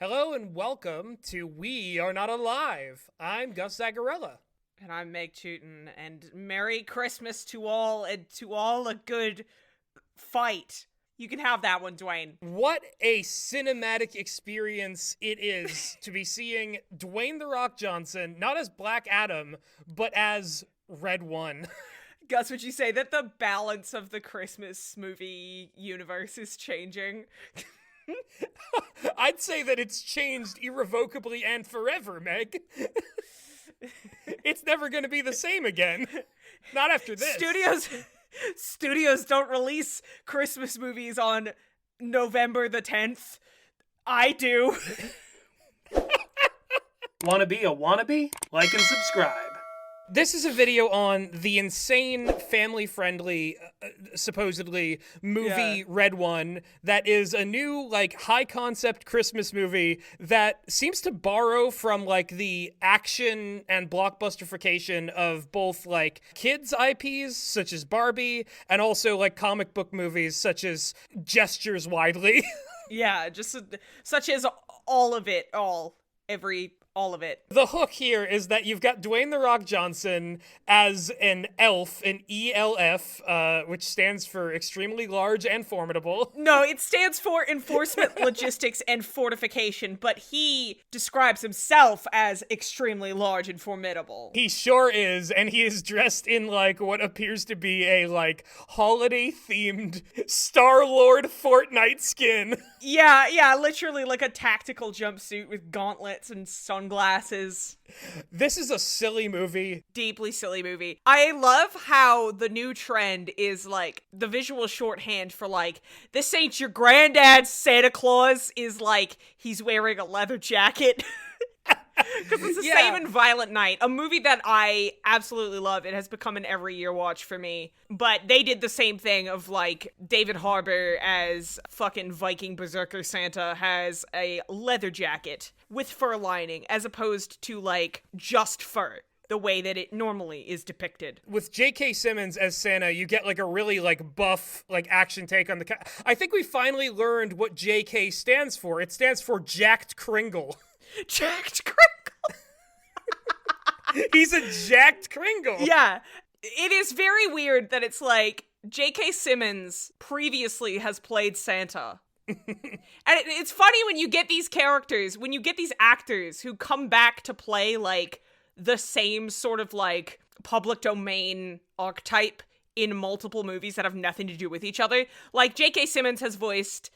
Hello and welcome to We Are Not Alive. I'm Gus Zagarella. And I'm Meg Chutin, and Merry Christmas to all, and to all a good fight. You can have that one, Dwayne. What a cinematic experience it is to be seeing Dwayne "The Rock" Johnson, not as Black Adam, but as Red One. Gus, would you say that the balance of the Christmas movie universe is changing? I'd say that it's changed irrevocably and forever, Meg. It's never going to be the same again. Not after this. Studios don't release Christmas movies on November the 10th. I do. Wanna be a wannabe? Like and subscribe. This is a video on the insane, family-friendly, supposedly, movie Red One that is a new, high-concept Christmas movie that seems to borrow from, the action and blockbusterification of both, kids' IPs, such as Barbie, and also, comic book movies, such as Gestures Widely. Yeah, just such as all of it, all of it. The hook here is that you've got Dwayne "The Rock" Johnson as an elf, an ELF, which stands for extremely large and formidable. No, it stands for Enforcement, Logistics, and Fortification, but he describes himself as extremely large and formidable. He sure is, and he is dressed in, what appears to be a, holiday-themed Star-Lord Fortnite skin. Yeah, literally like a tactical jumpsuit with gauntlets and sunglasses. This is a silly movie. Deeply silly movie. I love how the new trend is, the visual shorthand for, this ain't your granddad's Santa Claus is, he's wearing a leather jacket. Because it's the same in Violent Night, a movie that I absolutely love. It has become an every year watch for me. But they did the same thing of, David Harbour as fucking Viking Berserker Santa has a leather jacket with fur lining, as opposed to, just fur, the way that it normally is depicted. With J.K. Simmons as Santa, you get, a really, buff, action take on the... I think we finally learned what J.K. stands for. It stands for Jacked Kringle. Jacked Kringle! He's a jacked Kringle. Yeah. It is very weird that it's J.K. Simmons previously has played Santa. And it's funny when you get these characters, when you get these actors who come back to play, the same sort of, public domain archetype in multiple movies that have nothing to do with each other. J.K. Simmons has voiced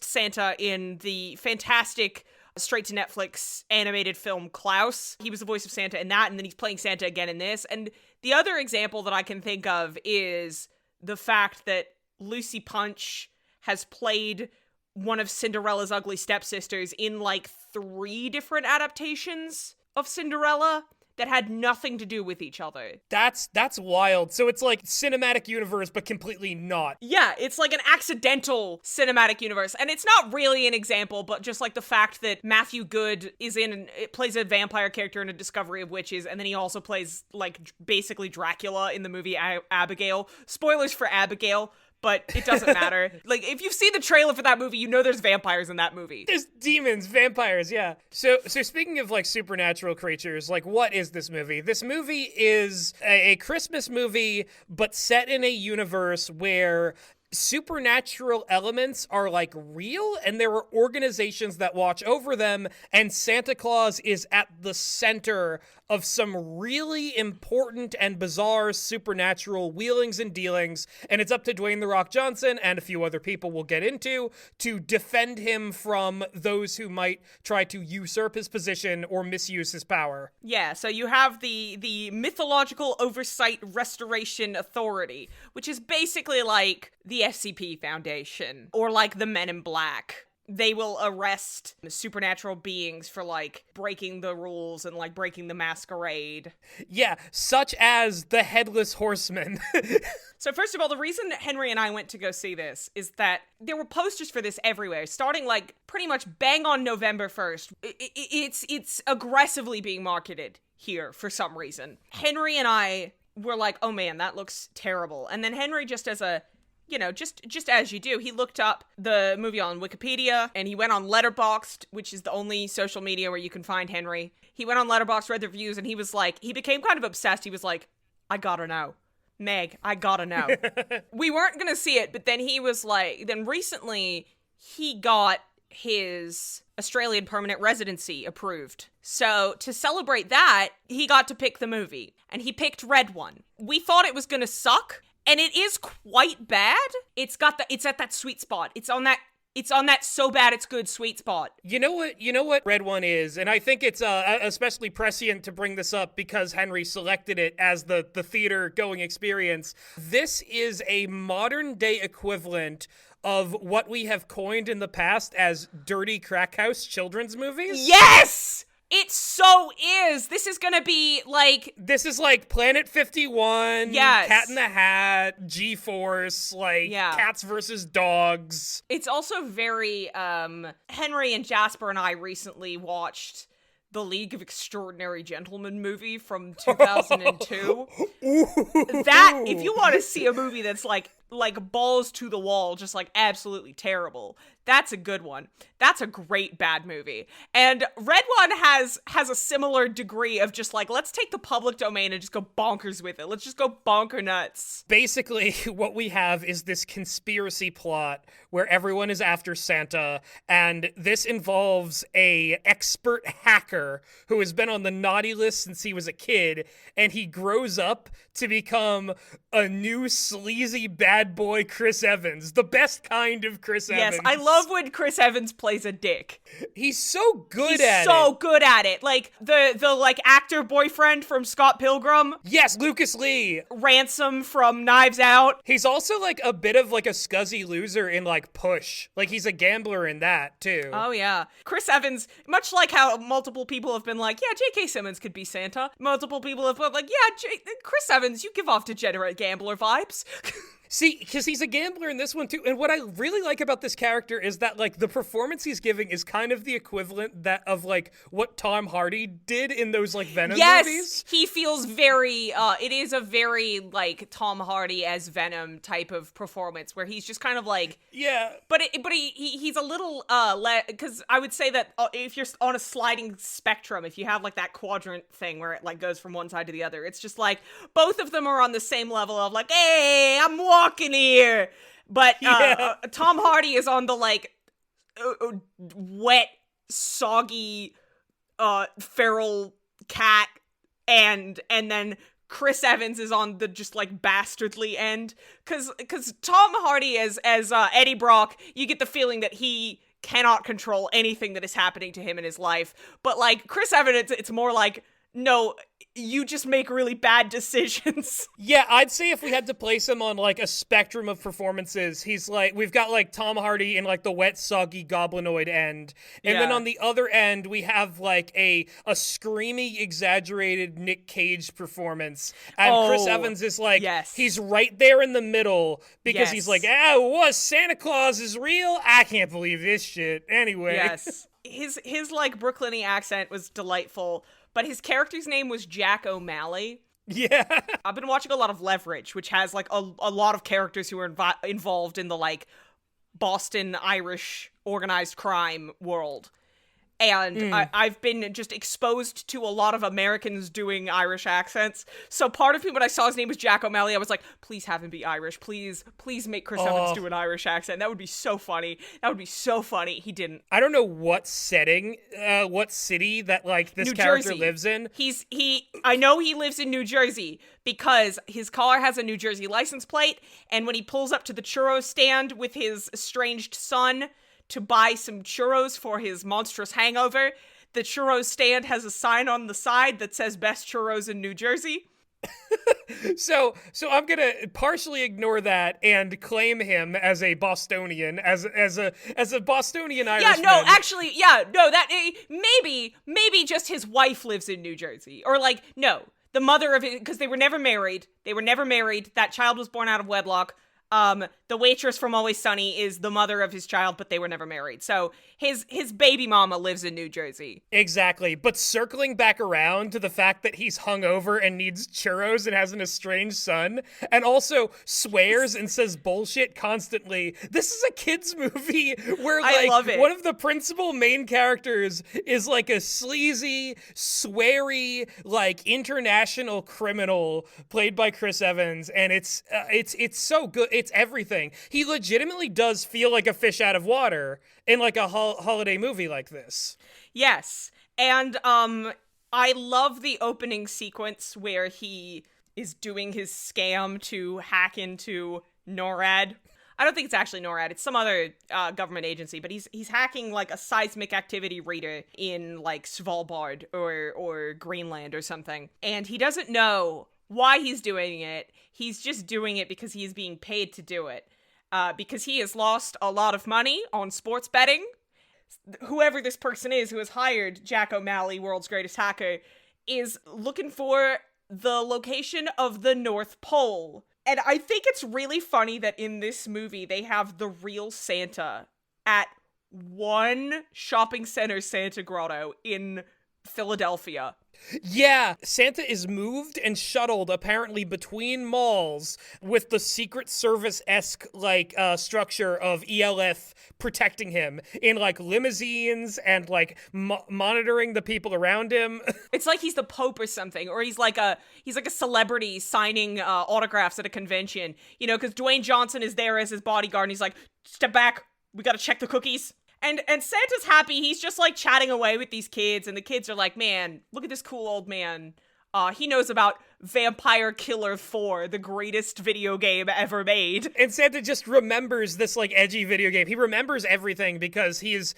Santa in the fantastic straight-to-Netflix animated film Klaus. He was the voice of Santa in that, and then he's playing Santa again in this. And the other example that I can think of is the fact that Lucy Punch has played one of Cinderella's ugly stepsisters in, 3 different adaptations of Cinderella that had nothing to do with each other. That's wild. So it's cinematic universe, but completely not. Yeah, it's an accidental cinematic universe. And it's not really an example, but just the fact that Matthew Good plays a vampire character in A Discovery of Witches, and then he also plays, basically Dracula in the movie Abigail. Spoilers for Abigail, but it doesn't matter. If you've seen the trailer for that movie, you know there's vampires in that movie. There's demons, vampires, yeah. So speaking of, supernatural creatures, what is this movie? This movie is a Christmas movie, but set in a universe where supernatural elements are real, and there are organizations that watch over them, and Santa Claus is at the center of some really important and bizarre supernatural wheelings and dealings, and it's up to Dwayne "The Rock" Johnson and a few other people we'll get into to defend him from those who might try to usurp his position or misuse his power. Yeah, so you have the Mythological Oversight Restoration Authority, which is basically the SCP Foundation, or the Men in Black. They will arrest supernatural beings for, breaking the rules and, breaking the masquerade. Yeah, such as the Headless Horseman. So first of all, the reason Henry and I went to go see this is that there were posters for this everywhere, starting, pretty much bang on November 1st. It's aggressively being marketed here for some reason. Henry and I were oh man, that looks terrible. And then Henry, just as a just as you do, he looked up the movie on Wikipedia, and he went on Letterboxd, which is the only social media where you can find Henry. He went on Letterboxd, read the reviews, and he was like, he became kind of obsessed. He was like, I gotta know. Meg, I gotta know. We weren't gonna see it, but then he was like, then recently he got his Australian permanent residency approved. So to celebrate that, he got to pick the movie, and he picked Red One. We thought it was gonna suck, and it is quite bad. It's at that sweet spot. It's on that so bad it's good sweet spot. You know what Red One is, and I think it's especially prescient to bring this up because Henry selected it as the theater going experience. This is a modern day equivalent of what we have coined in the past as dirty crack house children's movies. Yes! It so is. This is gonna be like... This is like Planet 51, yes. Cat in the Hat, G-Force, cats versus dogs. It's also very, Henry and Jasper and I recently watched the League of Extraordinary Gentlemen movie from 2002. That, if you want to see a movie that's like balls to the wall, just like absolutely terrible, that's a good one. That's a great bad movie. And Red One has a similar degree of just like, let's take the public domain and just go bonkers with it. Let's just go bonker nuts. Basically, what we have is this conspiracy plot where everyone is after Santa, and this involves a expert hacker who has been on the naughty list since he was a kid, and he grows up to become a new sleazy bad boy Chris Evans, the best kind of Chris Evans. Yes, I love when Chris Evans plays a dick. He's so good at it. He's so good at it. Like the like actor boyfriend from Scott Pilgrim. Yes, Lucas Lee. Ransom from Knives Out. He's also like a bit of like a scuzzy loser in like Push. Like he's a gambler in that too. Oh yeah. Chris Evans, much like how multiple people have been like, yeah, J.K. Simmons could be Santa. Multiple people have been like, yeah, Chris Evans, you give off degenerate gambler vibes. See, because he's a gambler in this one too, and what I really like about this character is that like the performance he's giving is kind of the equivalent of like what Tom Hardy did in those like Venom movies. He feels very. It is a very like Tom Hardy as Venom type of performance where he's just kind of like but he's a little because I would say that if you're on a sliding spectrum, if you have like that quadrant thing where it like goes from one side to the other, it's just like both of them are on the same level of like, hey, I'm walking here, but Tom Hardy is on the like wet, soggy, feral cat, and then Chris Evans is on the just like bastardly end, because Tom Hardy as Eddie Brock, you get the feeling that he cannot control anything that is happening to him in his life, but like Chris Evans, it's more like, no, you just make really bad decisions. Yeah, I'd say if we had to place him on like a spectrum of performances, he's like, we've got like Tom Hardy in like the wet, soggy goblinoid end. And then on the other end, we have like a screamy, exaggerated Nick Cage performance. And Chris Evans is like, he's right there in the middle because he's like, what? Santa Claus is real? I can't believe this shit. Anyway. Yes. His like Brooklyn-y accent was delightful. But his character's name was Jack O'Malley. Yeah. I've been watching a lot of Leverage, which has like a lot of characters who are involved in the like Boston Irish organized crime world. And I've been just exposed to a lot of Americans doing Irish accents. So part of me, when I saw his name was Jack O'Malley, I was like, please have him be Irish. Please make Chris Evans do an Irish accent. That would be so funny. He didn't. I don't know what setting, what city that like this character lives in. I know he lives in New Jersey because his car has a New Jersey license plate. And when he pulls up to the churro stand with his estranged son to buy some churros for his monstrous hangover, the churro stand has a sign on the side that says best churros in New Jersey. So I'm gonna partially ignore that and claim him as a Bostonian, as a Bostonian Irishman. Maybe just his wife lives in New Jersey, or like no, the mother of it, because they were never married. That child was born out of wedlock. The waitress from Always Sunny is the mother of his child, but they were never married. So his baby mama lives in New Jersey. Exactly. But circling back around to the fact that he's hungover and needs churros and has an estranged son, and also swears and says bullshit constantly. This is a kid's movie where, like, I love it. one of the principal main characters is like a sleazy, sweary, like international criminal played by Chris Evans, and it's so good. It's everything. He legitimately does feel like a fish out of water in like a holiday movie like this. Yes. And I love the opening sequence where he is doing his scam to hack into NORAD. I don't think it's actually NORAD. It's some other government agency, but he's hacking like a seismic activity reader in like Svalbard or Greenland or something. And he doesn't know why he's doing it. He's just doing it because he is being paid to do it. Because he has lost a lot of money on sports betting. Whoever this person is who has hired Jack O'Malley, world's greatest hacker, is looking for the location of the North Pole. And I think it's really funny that in this movie they have the real Santa at one shopping center Santa grotto in Philadelphia. Yeah, Santa is moved and shuttled apparently between malls with the Secret Service-esque like structure of ELF protecting him in like limousines and like monitoring the people around him. It's like he's the Pope or something, or he's like a celebrity signing autographs at a convention, you know, because Dwayne Johnson is there as his bodyguard and he's like, step back, we gotta check the cookies. And Santa's happy. He's just like chatting away with these kids, and the kids are like, man, look at this cool old man. He knows about Vampire Killer 4, the greatest video game ever made. And Santa just remembers this like edgy video game. He remembers everything because he is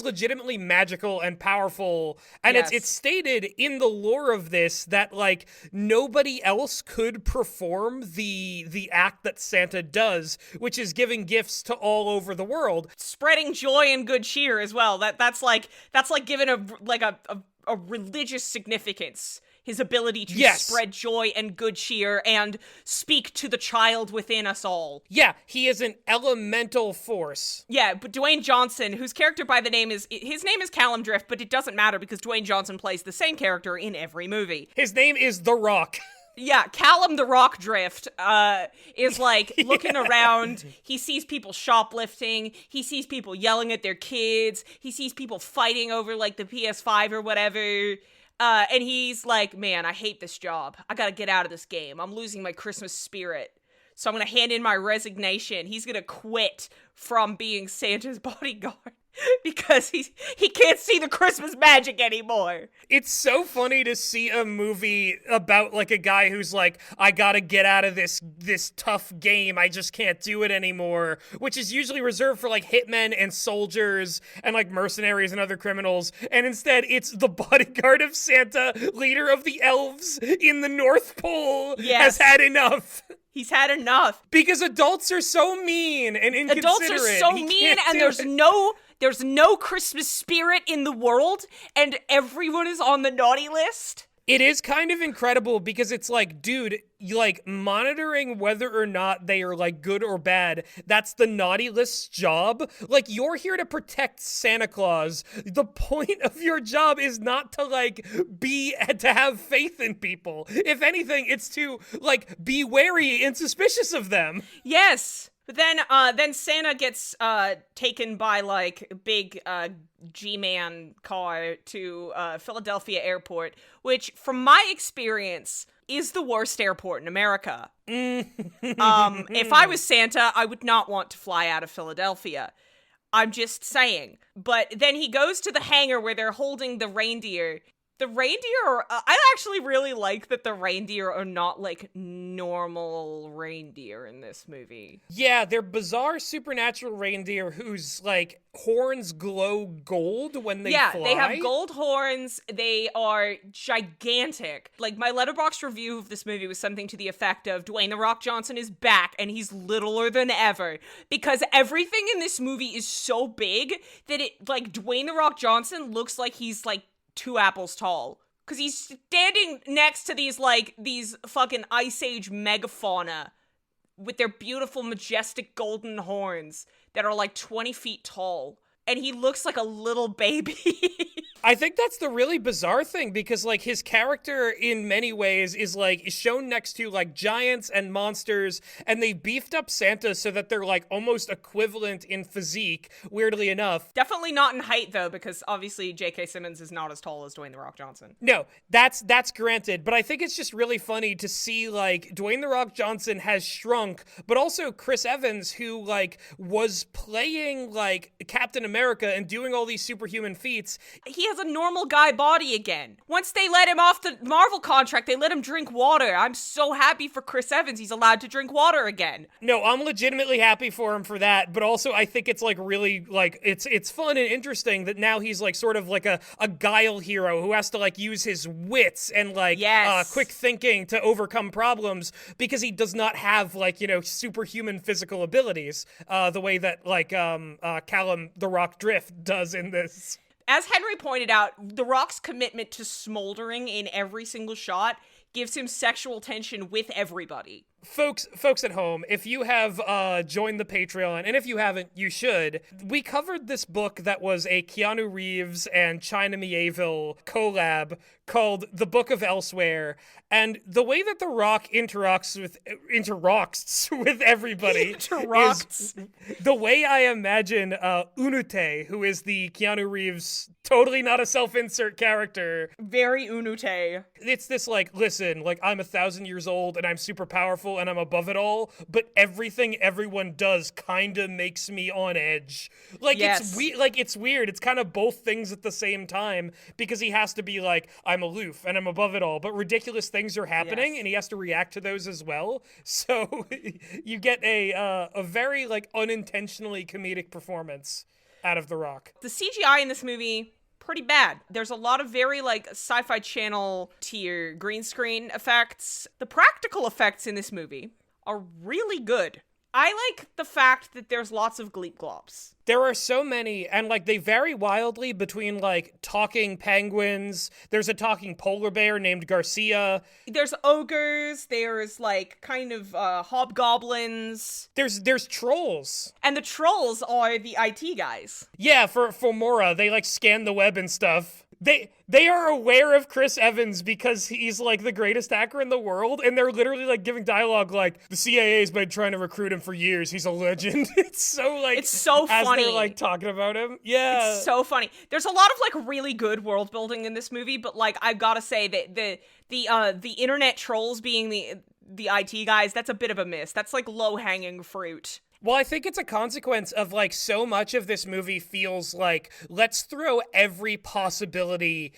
legitimately magical and powerful. And Yes. it's stated in the lore of this that like nobody else could perform the act that Santa does, which is giving gifts to all over the world. Spreading joy and good cheer as well. That's like giving a religious significance. His ability to spread joy and good cheer and speak to the child within us all. Yeah, he is an elemental force. Yeah, but Dwayne Johnson, whose character by the name is Callum Drift, but it doesn't matter because Dwayne Johnson plays the same character in every movie. His name is The Rock. Yeah, Callum the Rock Drift is like looking around. He sees people shoplifting. He sees people yelling at their kids. He sees people fighting over like the PS5 or whatever. And he's like, man, I hate this job. I gotta get out of this game. I'm losing my Christmas spirit. So I'm gonna hand in my resignation. He's gonna quit from being Santa's bodyguard because he can't see the Christmas magic anymore. It's so funny to see a movie about like a guy who's like, I gotta get out of this tough game. I just can't do it anymore, which is usually reserved for like hitmen and soldiers and like mercenaries and other criminals. And instead it's the bodyguard of Santa, leader of the elves in the North Pole, has had enough. He's had enough. Because adults are so mean and inconsiderate. Adults are so mean, and there's no Christmas spirit in the world, and everyone is on the naughty list. It is kind of incredible because it's like, dude, like monitoring whether or not they are like good or bad, that's the naughty list's job. Like, you're here to protect Santa Claus. The point of your job is not to like to have faith in people. If anything, it's to like be wary and suspicious of them. Yes. But then Santa gets taken by like big G-Man car to Philadelphia Airport, which, from my experience, is the worst airport in America. If I was Santa, I would not want to fly out of Philadelphia. I'm just saying. But then he goes to the hangar where they're holding the reindeer. The reindeer I actually really like that the reindeer are not like normal reindeer in this movie. Yeah, they're bizarre supernatural reindeer whose like horns glow gold when they fly. Yeah, they have gold horns. They are gigantic. Like, my Letterboxd review of this movie was something to the effect of Dwayne "The Rock" Johnson is back and he's littler than ever, because everything in this movie is so big that it like Dwayne "The Rock" Johnson looks like he's like 2 apples tall, because he's standing next to these fucking Ice Age megafauna with their beautiful, majestic golden horns that are like 20 feet tall. And he looks like a little baby. I think that's the really bizarre thing, because like his character in many ways is shown next to like giants and monsters, and they beefed up Santa so that they're like almost equivalent in physique, weirdly enough. Definitely not in height though, because obviously J.K. Simmons is not as tall as Dwayne "The Rock" Johnson. No, that's granted, but I think it's just really funny to see like Dwayne "The Rock" Johnson has shrunk, but also Chris Evans, who like was playing like Captain America and doing all these superhuman feats. He has a normal guy body again. Once they let him off the Marvel contract, they let him drink water. I'm so happy for Chris Evans. He's allowed to drink water again. No, I'm legitimately happy for him for that, but also I think it's like really like it's fun and interesting that now he's like sort of like a guile hero who has to like use his wits and like quick thinking to overcome problems, because he does not have like, you know, superhuman physical abilities the way that like Callum "The Rock" Drift does in this. As Henry pointed out, The Rock's commitment to smoldering in every single shot gives him sexual tension with everybody. Folks at home, if you have joined the Patreon, and if you haven't, you should, we covered this book that was a Keanu Reeves and China Mieville collab called The Book of Elsewhere, and the way that The Rock interacts with everybody is the way I imagine Unute, who is the Keanu Reeves, totally not a self-insert character. Very Unute. It's this like, listen, like I'm 1,000 years old and I'm super powerful and I'm above it all, but everything everyone does kind of makes me on edge. Like, yes. It's weird. It's kind of both things at the same time, because he has to be like, I'm aloof and I'm above it all, but ridiculous things are happening, yes. and he has to react to those as well. So you get a very like unintentionally comedic performance out of The Rock. The CGI in this movie, pretty bad. There's a lot of very like Sci-Fi Channel tier green screen effects. The practical effects in this movie are really good. I like the fact that there's lots of gleep glops. There are so many, and like they vary wildly between like talking penguins. There's a talking polar bear named Garcia. There's ogres. There's like kind of hobgoblins. There's trolls. And the trolls are the IT guys. Yeah, for Mora, they like scan the web and stuff. They are aware of Chris Evans because he's like the greatest hacker in the world, and they're literally like giving dialogue like, the CIA's been trying to recruit him for years. He's a legend. It's so funny. As they're like talking about him. Yeah. It's so funny. There's a lot of like really good world building in this movie, but like I've got to say that the internet trolls being the IT guys, that's a bit of a miss. That's like low-hanging fruit. Well, I think it's a consequence of, like, so much of this movie feels like, let's throw every possibility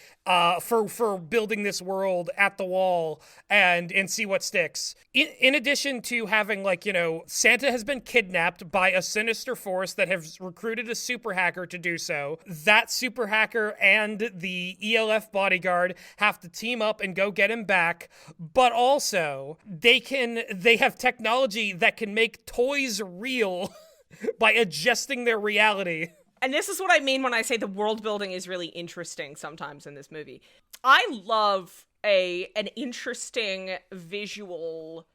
for building this world at the wall and see what sticks. In addition to having, like, you know, Santa has been kidnapped by a sinister force that has recruited a super hacker to do so. That super hacker and the ELF bodyguard have to team up and go get him back. But also, they have technology that can make toys real by adjusting their reality. And this is what I mean when I say the world building is really interesting sometimes in this movie. I love an interesting visual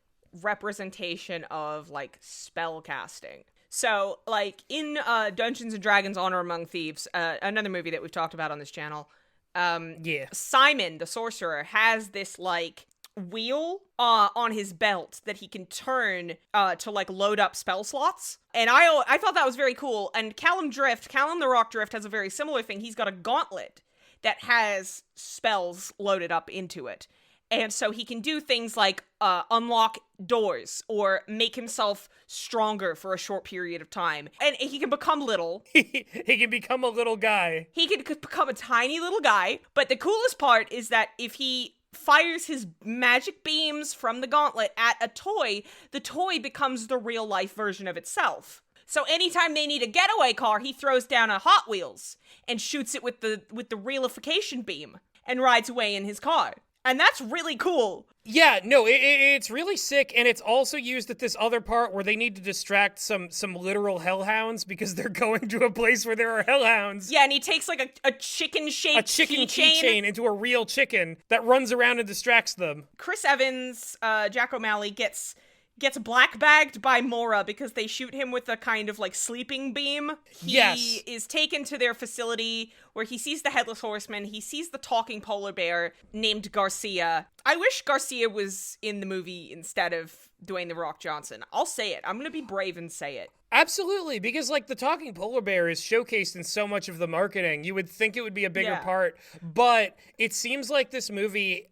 representation of like spell casting. So like in Dungeons and Dragons Honor Among Thieves, another movie that we've talked about on this channel, Simon the sorcerer has this like wheel on his belt that he can turn to like load up spell slots, and I thought that was very cool. And Callum "The Rock" Drift has a very similar thing. He's got a gauntlet that has spells loaded up into it, and so he can do things like unlock doors or make himself stronger for a short period of time, and he can become little. He can become a little guy. He can become a tiny little guy. But the coolest part is that if he fires his magic beams from the gauntlet at a toy, the toy becomes the real life version of itself. So anytime they need a getaway car, he throws down a Hot Wheels and shoots it with the realification beam and rides away in his car. And that's really cool. Yeah, no, it's really sick, and it's also used at this other part where they need to distract some literal hellhounds because they're going to a place where there are hellhounds. Yeah, and he takes like a chicken-shaped keychain into a real chicken that runs around and distracts them. Chris Evans, Jack O'Malley, gets gets black-bagged by Mora because they shoot him with a kind of, like, sleeping beam. He is taken to their facility where he sees the Headless Horseman. He sees the talking polar bear named Garcia. I wish Garcia was in the movie instead of Dwayne The Rock Johnson. I'll say it. I'm gonna be brave and say it. Absolutely, because like the talking polar bear is showcased in so much of the marketing. You would think it would be a bigger part, but it seems like this movie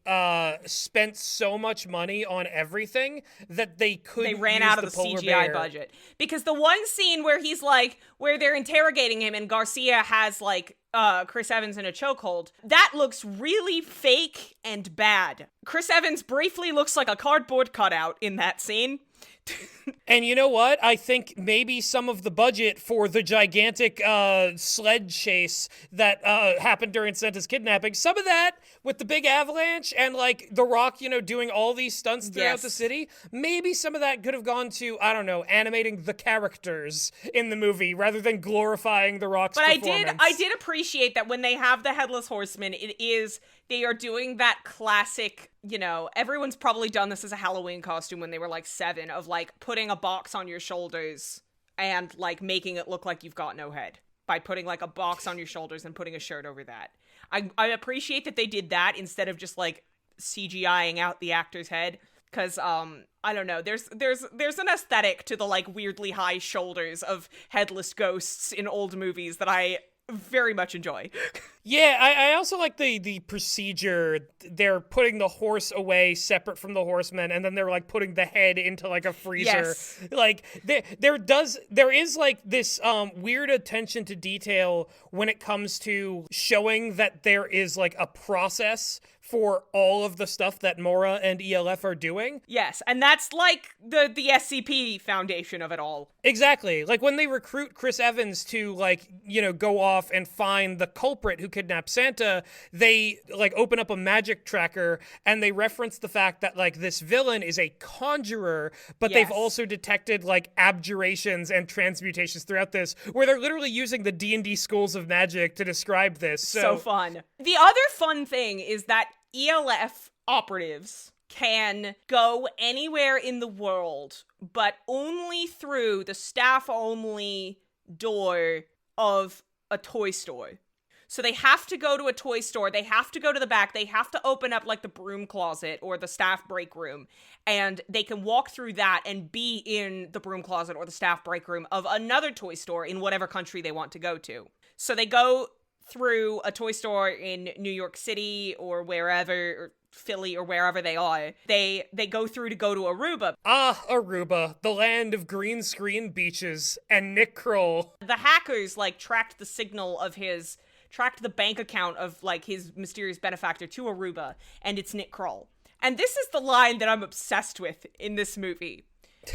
spent so much money on everything that they ran out of the CGI budget. Because the one scene where he's like, where they're interrogating him and Garcia has like Chris Evans in a chokehold, that looks really fake and bad. Chris Evans briefly looks like a cardboard cutout in that scene. And you know what? I think maybe some of the budget for the gigantic sled chase that happened during Santa's kidnapping, some of that with the big avalanche and like The Rock, you know, doing all these stunts throughout the city, maybe some of that could have gone to, I don't know, animating the characters in the movie rather than glorifying The Rock's performance. But I did appreciate that when they have the Headless Horseman, they are doing that classic, you know, everyone's probably done this as a Halloween costume when they were like 7, of like putting a box on your shoulders and like making it look like you've got no head by putting like a box on your shoulders and putting a shirt over that. I appreciate that they did that instead of just like CGIing out the actor's head. Cause, I don't know, there's an aesthetic to the like weirdly high shoulders of headless ghosts in old movies that I very much enjoy. Yeah, I also like the procedure. They're putting the horse away separate from the horseman, and then they're like putting the head into like a freezer. Yes. Like there is like this weird attention to detail when it comes to showing that there is like a process for all of the stuff that Mora and ELF are doing. Yes, and that's like the SCP foundation of it all. Exactly. Like when they recruit Chris Evans to like, you know, go off and find the culprit who kidnapped Santa, they like open up a magic tracker and they reference the fact that like this villain is a conjurer, but they've also detected like abjurations and transmutations throughout this, where they're literally using the D&D schools of magic to describe this. So fun. The other fun thing is that ELF operatives can go anywhere in the world, but only through the staff-only door of a toy store. So they have to go to a toy store, they have to go to the back, they have to open up like the broom closet or the staff break room, and they can walk through that and be in the broom closet or the staff break room of another toy store in whatever country they want to go to. So they go through a toy store in New York City or wherever, or Philly or wherever they are. They go through to go to Aruba. Ah, Aruba, the land of green screen beaches and Nick Kroll. The hackers like tracked the bank account of like his mysterious benefactor to Aruba, and it's Nick Kroll. And this is the line that I'm obsessed with in this movie,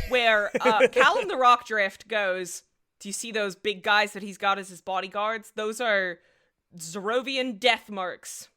where Callum the Rock Drift goes, "Do you see those big guys that he's got as his bodyguards? Those are Zerovian death mercs.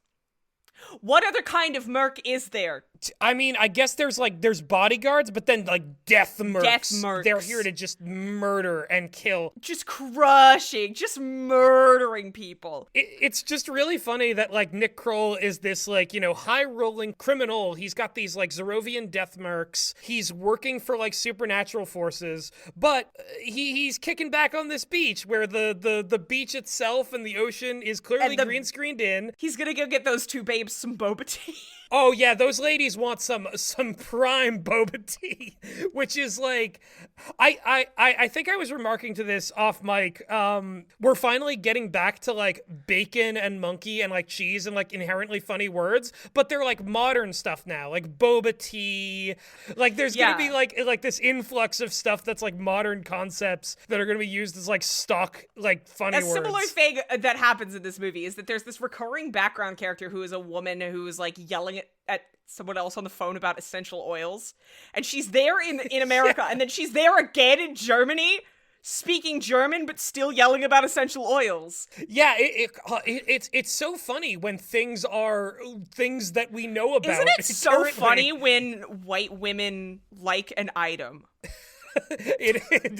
What other kind of merc is there?" I mean, I guess there's bodyguards, but then like death mercs. Death mercs. They're here to just murder and kill. Just crushing, just murdering people. It's just really funny that like Nick Kroll is this like, you know, high-rolling criminal. He's got these like Zerovian death mercs. He's working for like supernatural forces, but he's kicking back on this beach where the beach itself and the ocean is clearly green screened in. He's gonna go get those two babes some boba tea. Oh yeah, those ladies want some prime boba tea, which is like, I think I was remarking to this off mic. We're finally getting back to like bacon and monkey and like cheese and like inherently funny words, but they're like modern stuff now, like boba tea. Like there's gonna be like this influx of stuff that's like modern concepts that are gonna be used as like stock like funny words. A similar thing that happens in this movie is that there's this recurring background character who is a woman who is like yelling at someone else on the phone about essential oils, and she's there in America, and then she's there again in Germany speaking German but still yelling about essential oils. Yeah, it's so funny when things are things that we know about. Isn't it so funny when white women like an item?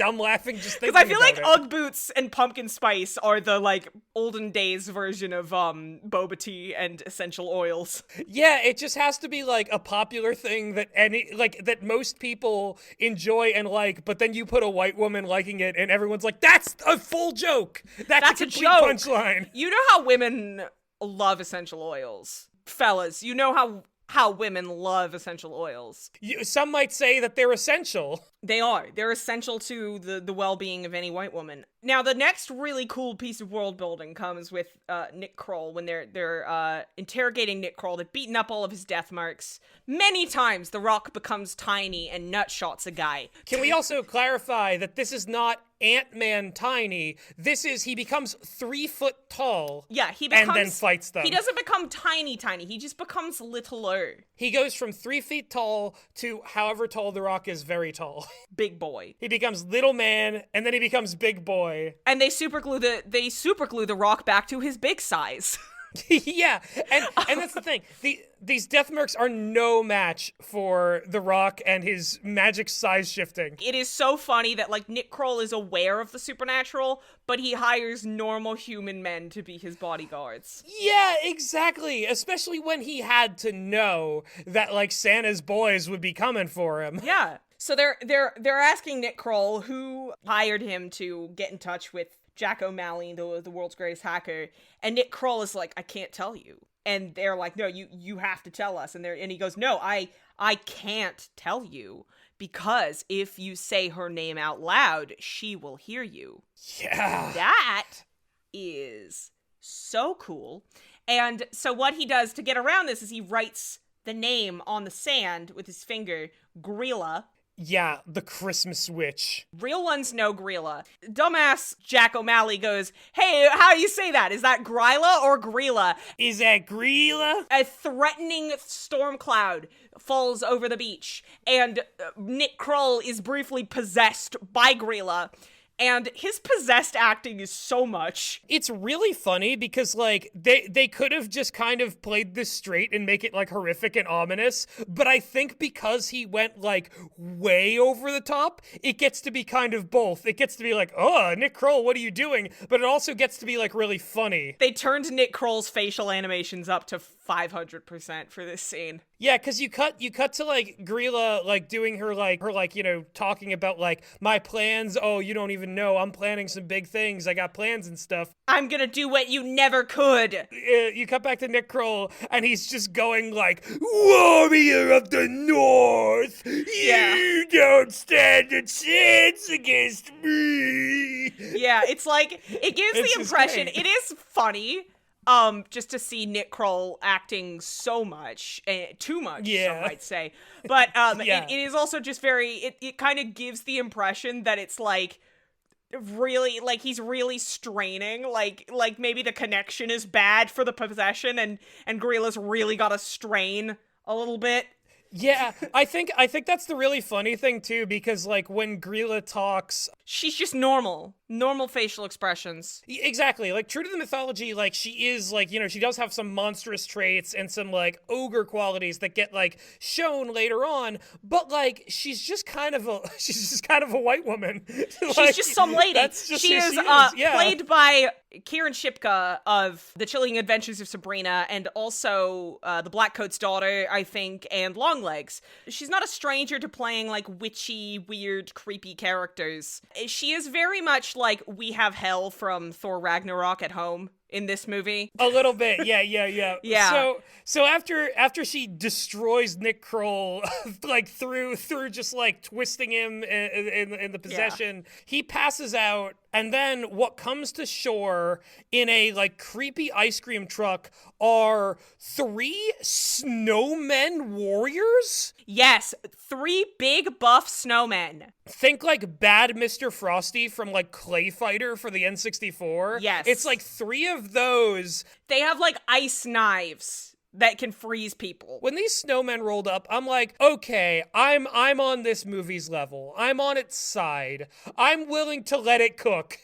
I'm laughing just thinking Because I feel about like it. Ugg boots and pumpkin spice are the like olden days version of boba tea and essential oils. Yeah, it just has to be like a popular thing that most people enjoy and like, but then you put a white woman liking it and everyone's like, that's a full joke. That's a complete joke. punchline. You know how women love essential oils. Fellas, you know how women love essential oils. Some might say that they're essential. They are. They're essential to the well-being of any white woman. Now, the next really cool piece of world building comes with Nick Kroll when they're interrogating Nick Kroll. They've beaten up all of his death marks. Many times, The Rock becomes tiny and nutshots a guy. Can we also clarify that this is not Ant-Man tiny? This is, he becomes 3 foot tall. Yeah, he becomes... And then fights them. He doesn't become tiny. He just becomes littler. He goes from 3 feet tall to however tall The Rock is very tall. Big boy. He becomes little man, and then he becomes big boy. And they superglue the Rock back to his big size. Yeah, and that's the thing. These death marks are no match for The Rock and his magic size shifting. It is so funny that like Nick Kroll is aware of the supernatural, but he hires normal human men to be his bodyguards. Yeah, exactly. Especially when he had to know that like Santa's boys would be coming for him. Yeah. So they're asking Nick Kroll who hired him to get in touch with Jack O'Malley, the world's greatest hacker, and Nick Kroll is like, I can't tell you. And they're like, no, you have to tell us. And he goes, no, I can't tell you because if you say her name out loud, she will hear you. Yeah. That is so cool. And so what he does to get around this is he writes the name on the sand with his finger, Grilla. Yeah, the Christmas witch. Real ones know Grilla. Dumbass Jack O'Malley goes, hey, how do you say that? Is that Gryla or Grilla? Is that Grilla? A threatening storm cloud falls over the beach, and Nick Kroll is briefly possessed by Grilla. And his possessed acting is so much. It's really funny because, like, they could have just kind of played this straight and make it, like, horrific and ominous. But I think because he went, like, way over the top, it gets to be kind of both. It gets to be like, oh, Nick Kroll, what are you doing? But it also gets to be, like, really funny. They turned Nick Kroll's facial animations up to 500% for this scene. Yeah, because you cut to, like, Grilla, like, doing her, you know, talking about, like, my plans. Oh, you don't even know. I'm planning some big things. I got plans and stuff. I'm gonna do what you never could. You cut back to Nick Kroll, and he's just going, like, Warrior of the North, you don't stand a chance against me. Yeah, it's like, it gives It's the just impression, great. it is funny. Just to see Nick Kroll acting so much, too much, Yeah. some might say. But Yeah. it is also just very, it kind of gives the impression that it's like, really, like he's really straining, like maybe the connection is bad for the possession, and Grilla's really gotta strain a little bit. Yeah, I think that's the really funny thing too, because like when Grilla talks, She's just normal facial expressions. exactly, like true to the mythology, like she is like, you know, she does have some monstrous traits and some like ogre qualities that get like shown later on, but like she's just kind of a white woman. She's Like, just some lady. That's just She who is yeah. played by Kieran Shipka of The Chilling Adventures of Sabrina, and also the Blackcoat's daughter, I think, and Longlegs. She's not a stranger to playing like witchy, weird, creepy characters. She is very much like We Have Hell from Thor Ragnarok at home in this movie. A little bit, yeah. Yeah. So after she destroys Nick Kroll, like through just like twisting him in the possession, he passes out, and then what comes to shore in a like creepy ice cream truck are 3 snowmen warriors. Yes, 3 big buff snowmen. Think like bad Mr. Frosty from like Clay Fighter for the N64. Yes. It's like 3 of those. They have like ice knives that can freeze people. When these snowmen rolled up, I'm like, okay, I'm on this movie's level. I'm on its side. I'm willing to let it cook.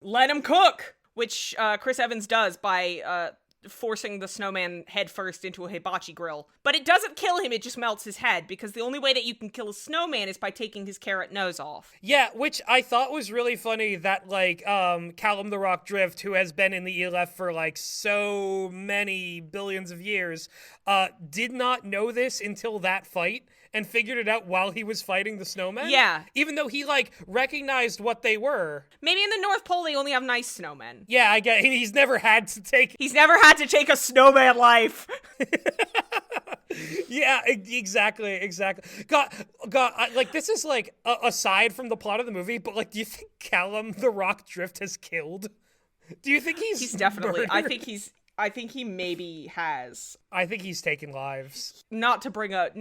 Let him cook, which Chris Evans does by forcing the snowman headfirst into a hibachi grill. But it doesn't kill him, it just melts his head, because the only way that you can kill a snowman is by taking his carrot nose off. Yeah, which I thought was really funny that, like, Callum the Rock Drift, who has been in the ELF for, like, so many billions of years, did not know this until that fight and figured it out while he was fighting the snowmen. Yeah. Even though he, like, recognized what they were. Maybe in the North Pole they only have nice snowmen. Yeah, I get he's never had to take... He's never had to take a snowman life. Yeah, exactly. God, like, this is, like, aside from the plot of the movie, but, like, do you think Callum the Rock Drift has killed? Do you think he's definitely... murdered? I think he maybe has. I think he's taken lives. Not to bring up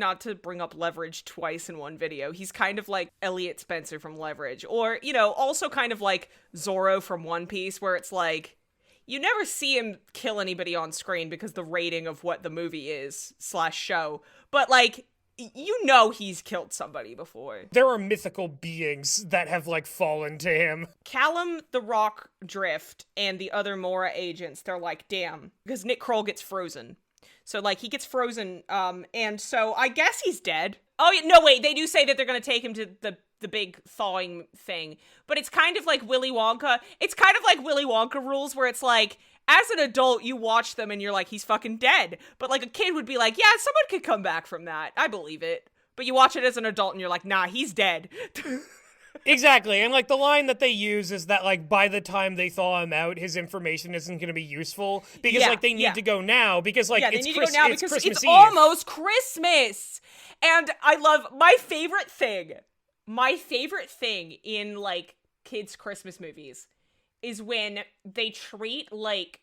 Leverage twice in one video. He's kind of like Elliot Spencer from Leverage, or, you know, also kind of like Zorro from One Piece, where it's like you never see him kill anybody on screen because the rating of what the movie is / show. But like, you know, he's killed somebody before. There are mythical beings that have, like, fallen to him. Callum the Rock Drift and the other Mora agents, they're like, damn, because Nick Kroll gets frozen. So, like, he gets frozen, and so I guess he's dead. Oh, no, wait, they do say that they're gonna take him to the big thawing thing. But it's kind of like Willy Wonka. It's kind of like Willy Wonka rules, where it's like, as an adult, you watch them and you're like, he's fucking dead. But like a kid would be like, yeah, someone could come back from that. I believe it. But you watch it as an adult and you're like, nah, he's dead. Exactly. And, like, the line that they use is that, like, by the time they thaw him out, his information isn't going to be useful. Because, like, they need to go now. Because, like, they it's need to go now because Christmas it's Eve. almost Christmas. And I love my favorite thing in, like, kids' Christmas movies is when they treat, like,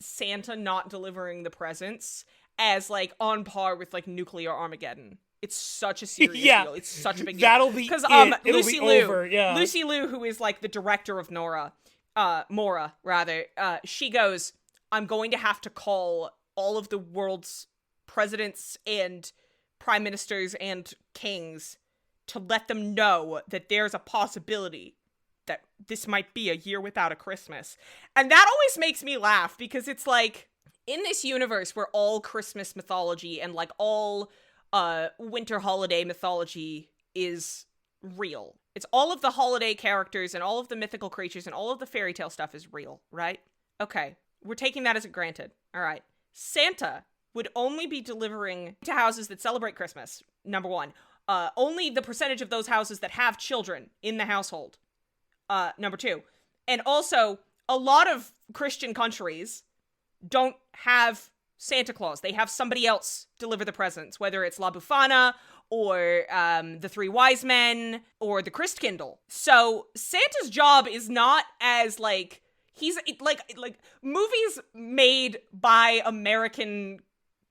Santa not delivering the presents as, like, on par with, like, nuclear Armageddon. It's such a serious deal. It's such a big deal. That'll be because Lucy Liu, Lucy Liu, who is like the director of Mora, she goes, I'm going to have to call all of the world's presidents and prime ministers and kings to let them know that there's a possibility that this might be a year without a Christmas. And that always makes me laugh, because it's like, in this universe where all Christmas mythology and like all winter holiday mythology is real. It's all of the holiday characters and all of the mythical creatures and all of the fairy tale stuff is real, right? Okay, we're taking that as granted. All right. Santa would only be delivering to houses that celebrate Christmas, number one. Only the percentage of those houses that have children in the household, number two. And also, a lot of Christian countries don't have Santa Claus. They have somebody else deliver the presents, whether it's La Befana or the Three Wise Men or the Christkindl. So Santa's job is not as like, he's like movies made by American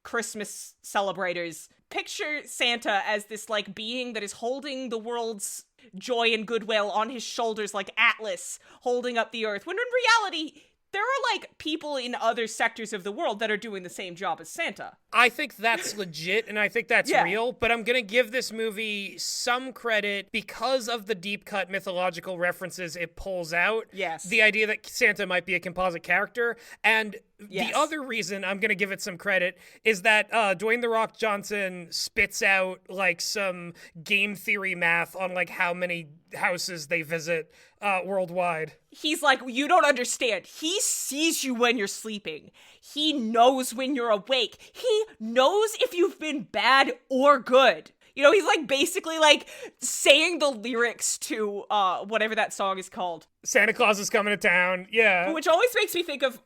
Christmas celebrators picture Santa as this like being that is holding the world's joy and goodwill on his shoulders like Atlas holding up the earth, when in reality there are, like, people in other sectors of the world that are doing the same job as Santa. I think that's legit, and I think that's real, but I'm gonna give this movie some credit because of the deep-cut mythological references it pulls out. Yes. The idea that Santa might be a composite character, and the other reason I'm gonna give it some credit is that Dwayne "The Rock" Johnson spits out, like, some game theory math on, like, how many houses they visit worldwide. He's like, you don't understand. He sees you when you're sleeping. He knows when you're awake. He knows if you've been bad or good. You know, he's like basically like saying the lyrics to whatever that song is called. Santa Claus is coming to town. Yeah. Which always makes me think of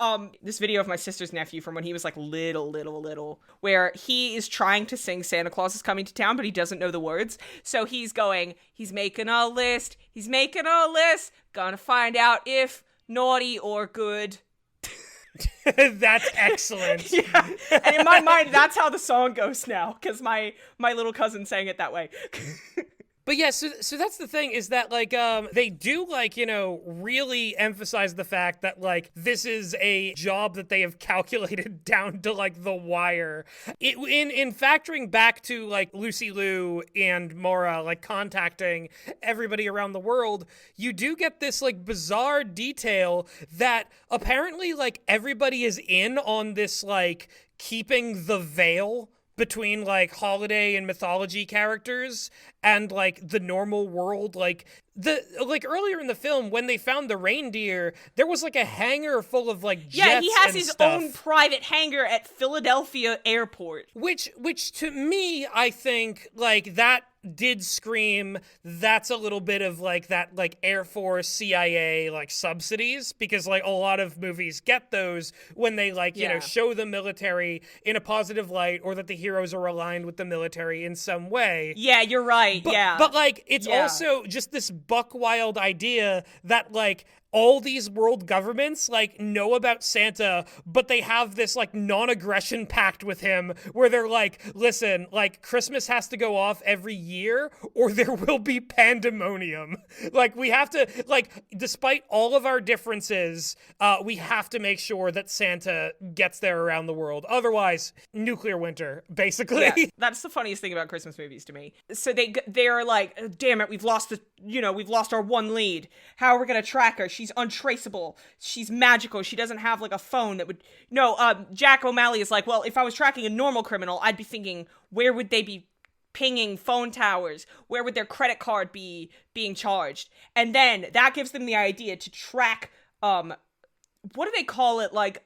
this video of my sister's nephew from when he was like little, where he is trying to sing Santa Claus is coming to town, but he doesn't know the words. So he's making a list, gonna find out if naughty or good. That's excellent. Yeah. And in my mind, that's how the song goes now, because my little cousin sang it that way. But yeah, so that's the thing, is that like they do like, really emphasize the fact that like this is a job that they have calculated down to like the wire. In factoring back to like Lucy Liu and Mora like contacting everybody around the world, you do get this like bizarre detail that apparently like everybody is in on this like keeping the veil between like holiday and mythology characters and like the normal world. Like earlier in the film when they found the reindeer, there was like a hangar full of like jets. Yeah, he has and his stuff, own private hangar at Philadelphia Airport. which to me, I think like that did scream that's a little bit of like that like Air Force CIA like subsidies, because like a lot of movies get those when they like show the military in a positive light, or that the heroes are aligned with the military in some way. Yeah, you're right. But like it's also just this buck wild idea that like all these world governments like know about Santa, but they have this like non-aggression pact with him where they're like, listen, like Christmas has to go off every year or there will be pandemonium. Like we have to, like, despite all of our differences, we have to make sure that Santa gets there around the world. Otherwise, nuclear winter, basically. Yeah, that's the funniest thing about Christmas movies to me. So they're like, damn it, we've lost our one lead. How are we gonna track her? She's untraceable. She's magical. She doesn't have like a phone that would. No, Jack O'Malley is like, well, if I was tracking a normal criminal, I'd be thinking, where would they be pinging phone towers? Where would their credit card be being charged? And then that gives them the idea to track, what do they call it? Like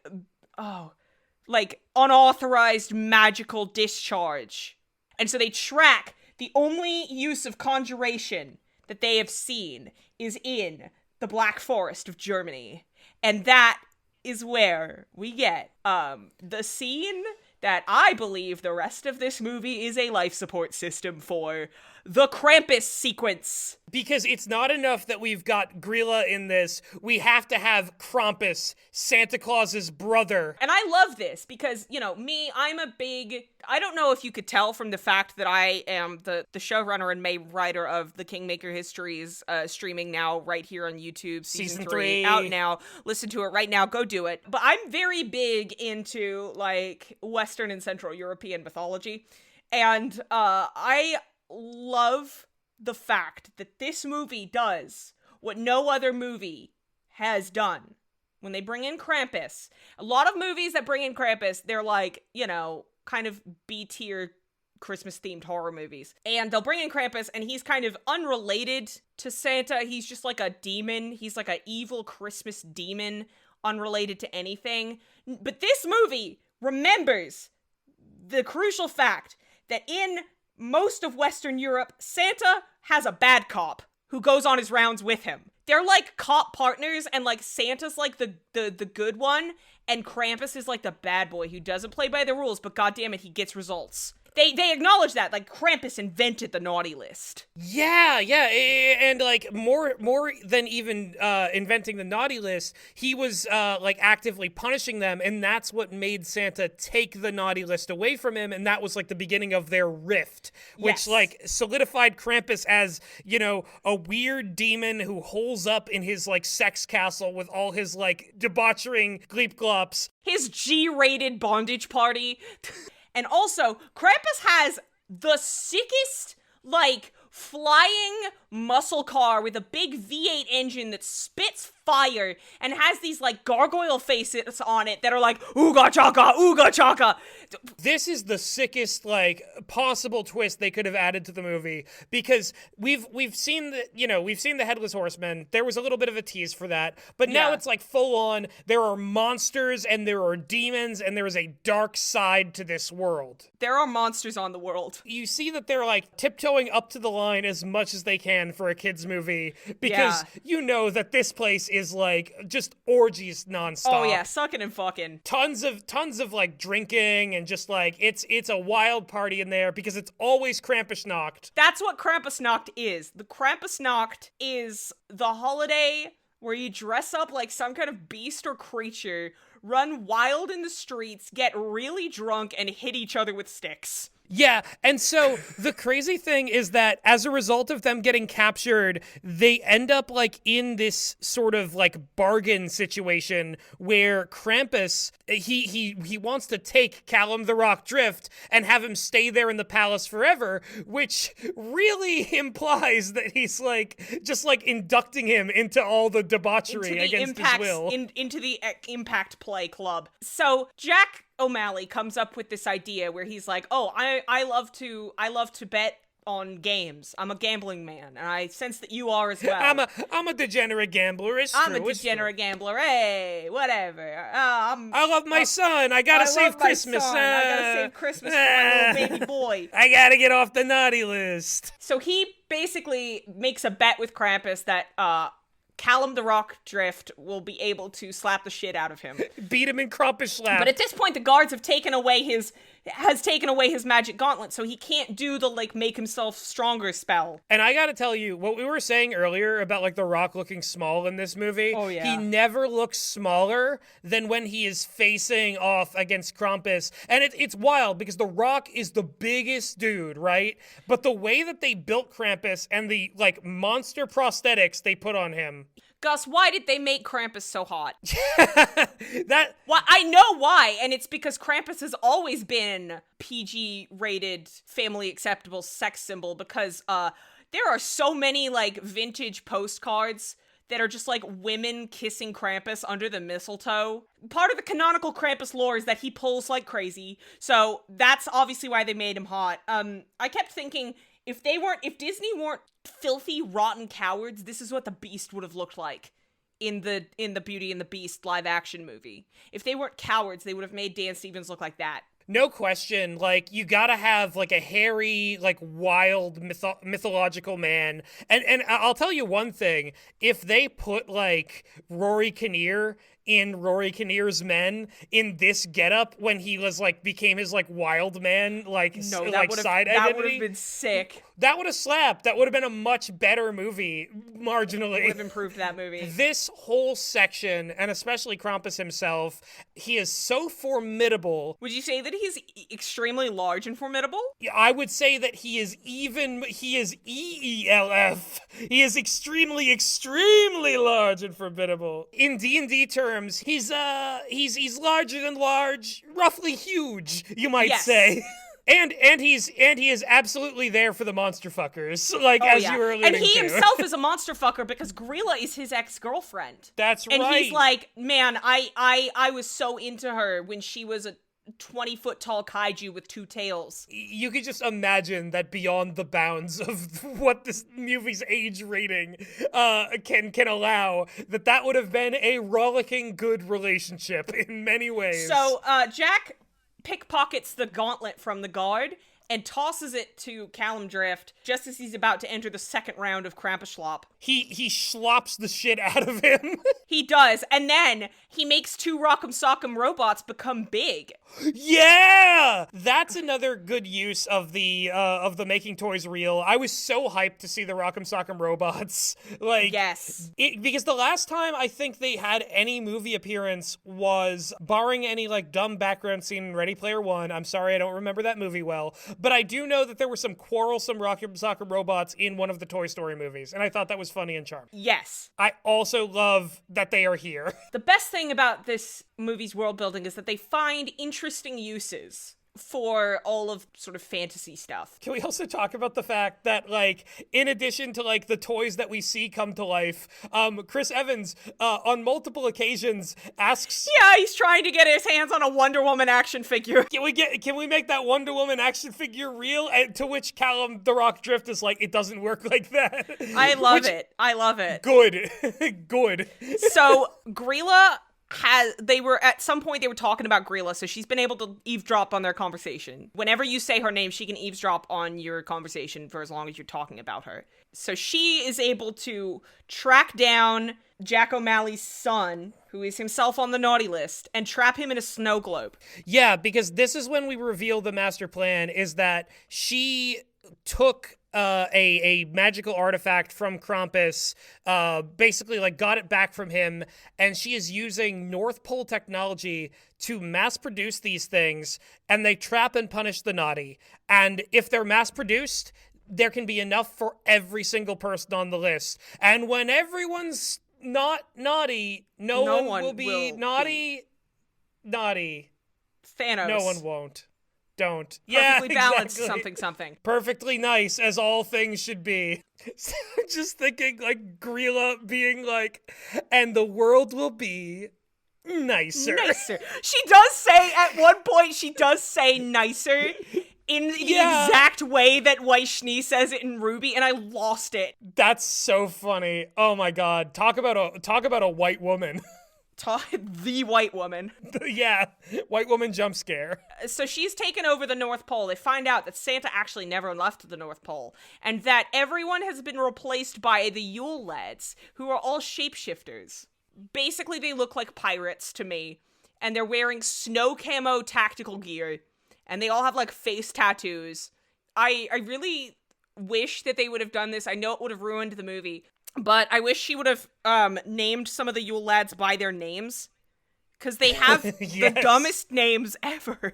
unauthorized magical discharge. And so they track the only use of conjuration that they have seen is in the Black Forest of Germany. And that is where we get the scene that I believe the rest of this movie is a life support system for, the Krampus sequence. Because it's not enough that we've got Grilla in this. We have to have Krampus, Santa Claus's brother. And I love this because, I'm a big... I don't know if you could tell from the fact that I am the showrunner and main writer of the Kingmaker Histories, streaming now right here on YouTube. Season 3 out now. Listen to it right now. Go do it. But I'm very big into, like, Western and Central European mythology. And I love the fact that this movie does what no other movie has done. When they bring in Krampus, a lot of movies that bring in Krampus, they're like, kind of B-tier Christmas-themed horror movies. And they'll bring in Krampus, and he's kind of unrelated to Santa. He's just like a demon. He's like an evil Christmas demon, unrelated to anything. But this movie remembers the crucial fact that in most of Western Europe, Santa has a bad cop who goes on his rounds with him. They're like cop partners, and like Santa's like the good one, and Krampus is like the bad boy who doesn't play by the rules, but goddammit, he gets results. They acknowledge that, like, Krampus invented the naughty list. Yeah, and, like, more than even inventing the naughty list, he was, like, actively punishing them, and that's what made Santa take the naughty list away from him, and that was, like, the beginning of their rift, which, like, solidified Krampus as, a weird demon who holes up in his, like, sex castle with all his, like, debauchering gleep-glops. His G-rated bondage party. And also, Krampus has the sickest, like, flying muscle car with a big V8 engine that spits fire and has these, like, gargoyle faces on it that are like, ooga chaka, ooga chaka. This is the sickest, like, possible twist they could have added to the movie, because we've seen the Headless Horseman. There was a little bit of a tease for that, but now it's like full on. There are monsters and there are demons and there is a dark side to this world. There are monsters on the world. You see that they're like tiptoeing up to the line as much as they can for a kids movie, because you know that this place is like just orgies nonstop. Oh yeah, sucking and fucking. Tons of like drinking and just like it's a wild party in there because it's always Krampusnacht. That's what Krampusnacht is. The Krampusnacht is the holiday where you dress up like some kind of beast or creature, run wild in the streets, get really drunk, and hit each other with sticks. Yeah, and so the crazy thing is that as a result of them getting captured, they end up like in this sort of like bargain situation where Krampus he wants to take Callum the Rock Drift and have him stay there in the palace forever, which really implies that he's like just like inducting him into all the debauchery against his will. Into the Impact Play Club. So Jack O'Malley comes up with this idea where he's like, "Oh, I love to bet on games. I'm a gambling man, and I sense that you are as well. I'm a degenerate gambler. I'm a degenerate gambler. Hey, whatever. I love my son. I gotta save Christmas. I gotta save Christmas for my little baby boy. I gotta get off the naughty list." So he basically makes a bet with Krampus that Callum the Rock Drift will be able to slap the shit out of him. Beat him in Krampus slap. But at this point, the guards have taken away his magic gauntlet, so he can't do the, like, make himself stronger spell. And I gotta tell you, what we were saying earlier about, like, The Rock looking small in this movie, oh, yeah. He never looks smaller than when he is facing off against Krampus. And it's wild, because The Rock is the biggest dude, right? But the way that they built Krampus and the, like, monster prosthetics they put on him... Gus, why did they make Krampus so hot? Well, I know why, and it's because Krampus has always been PG-rated, family-acceptable sex symbol, because there are so many, like, vintage postcards that are just, like, women kissing Krampus under the mistletoe. Part of the canonical Krampus lore is that he pulls like crazy, so that's obviously why they made him hot. I kept thinking... If Disney weren't filthy, rotten cowards, this is what the Beast would have looked like in the Beauty and the Beast live action movie. If they weren't cowards, they would have made Dan Stevens look like that. No question, like, you gotta have, like, a hairy, like, wild, mythological man. And I'll tell you one thing, if they put, like, Rory Kinnear in Rory Kinnear's Men in this getup when he was, like, became his, like, wild man, like, side identity. That would have been sick. That would have slapped. That would have been a much better movie, marginally. Would have improved that movie. This whole section, and especially Krampus himself, he is so formidable. Would you say that he's extremely large and formidable? I would say that he is EELF. He is extremely, extremely large and formidable. In D&D terms, he's larger than large, roughly huge, you might say. And he is absolutely there for the monster fuckers, like, you were alluding to. And he himself is a monster fucker because Grilla is his ex-girlfriend. That's right. And he's like, man, I was so into her when she was a 20-foot tall kaiju with two tails. You could just imagine that beyond the bounds of what this movie's age rating can allow, that would have been a rollicking good relationship in many ways. So, Jack pickpockets the gauntlet from the guard and tosses it to Callum Drift just as he's about to enter the second round of Krampus Schlop. He slops the shit out of him. He does, and then he makes two Rock'em Sock'em robots become big. Yeah! That's another good use of the making toys real. I was so hyped to see the Rock'em Sock'em robots. Like, yes. Because the last time I think they had any movie appearance was, barring any, like, dumb background scene in Ready Player One. I'm sorry, I don't remember that movie well. But I do know that there were some quarrelsome Rock'em Sock'em robots in one of the Toy Story movies, and I thought that was funny and charming. Yes. I also love that they are here. The best thing about this movie's world building is that they find interesting uses for all of sort of fantasy stuff. Can we also talk about the fact that, like, in addition to, like, the toys that we see come to life, Chris Evans, on multiple occasions asks... Yeah, he's trying to get his hands on a Wonder Woman action figure. Can we make that Wonder Woman action figure real? And to which Callum the Rock Drift is like, it doesn't work like that. I love it. Good. Good. So, Grilla... they were talking about Grilla, so she's been able to eavesdrop on their conversation. Whenever you say her name, she can eavesdrop on your conversation for as long as you're talking about her. So she is able to track down Jack O'Malley's son, who is himself on the naughty list, and trap him in a snow globe. Yeah, because this is when we reveal the master plan, is that she took a magical artifact from Krampus, basically like got it back from him, and she is using North Pole technology to mass produce these things, and they trap and punish the naughty. And if they're mass produced, there can be enough for every single person on the list. And when everyone's not naughty, no one will be naughty. Thanos. No one won't. Don't. Perfectly Yeah, balanced exactly. something. Perfectly nice, as all things should be. So just thinking, like, Grilla being like, and the world will be nicer. She does say, at one point, nicer in the exact way that Weiss Schnee says it in Ruby, and I lost it. That's so funny. Oh my god. Talk about a white woman. The white woman. Yeah, white woman jump scare. So she's taken over the North Pole. They find out that Santa actually never left the North Pole, and that everyone has been replaced by the Yule Lads, who are all shapeshifters. Basically, they look like pirates to me, and they're wearing snow camo tactical gear, and they all have, like, face tattoos. I really wish that they would have done this. I know it would have ruined the movie, but I wish she would have named some of the Yule Lads by their names. Because they have the dumbest names ever.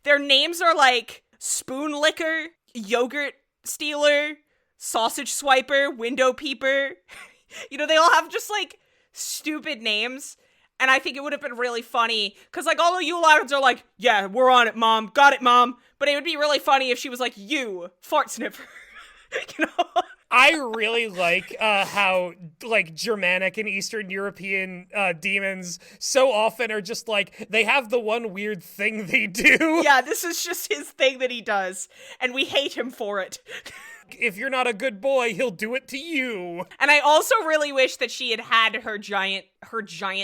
Their names are like Spoon Licker, Yogurt Stealer, Sausage Swiper, Window Peeper. You know, they all have just like stupid names. And I think it would have been really funny. Because like all the Yule Lads are like, yeah, we're on it, Mom. Got it, Mom. But it would be really funny if she was like, you, fart sniffer. You know? I really like how, like, Germanic and Eastern European demons so often are just, like, they have the one weird thing they do. Yeah, this is just his thing that he does, and we hate him for it. If you're not a good boy, he'll do it to you. And I also really wish that she had her giant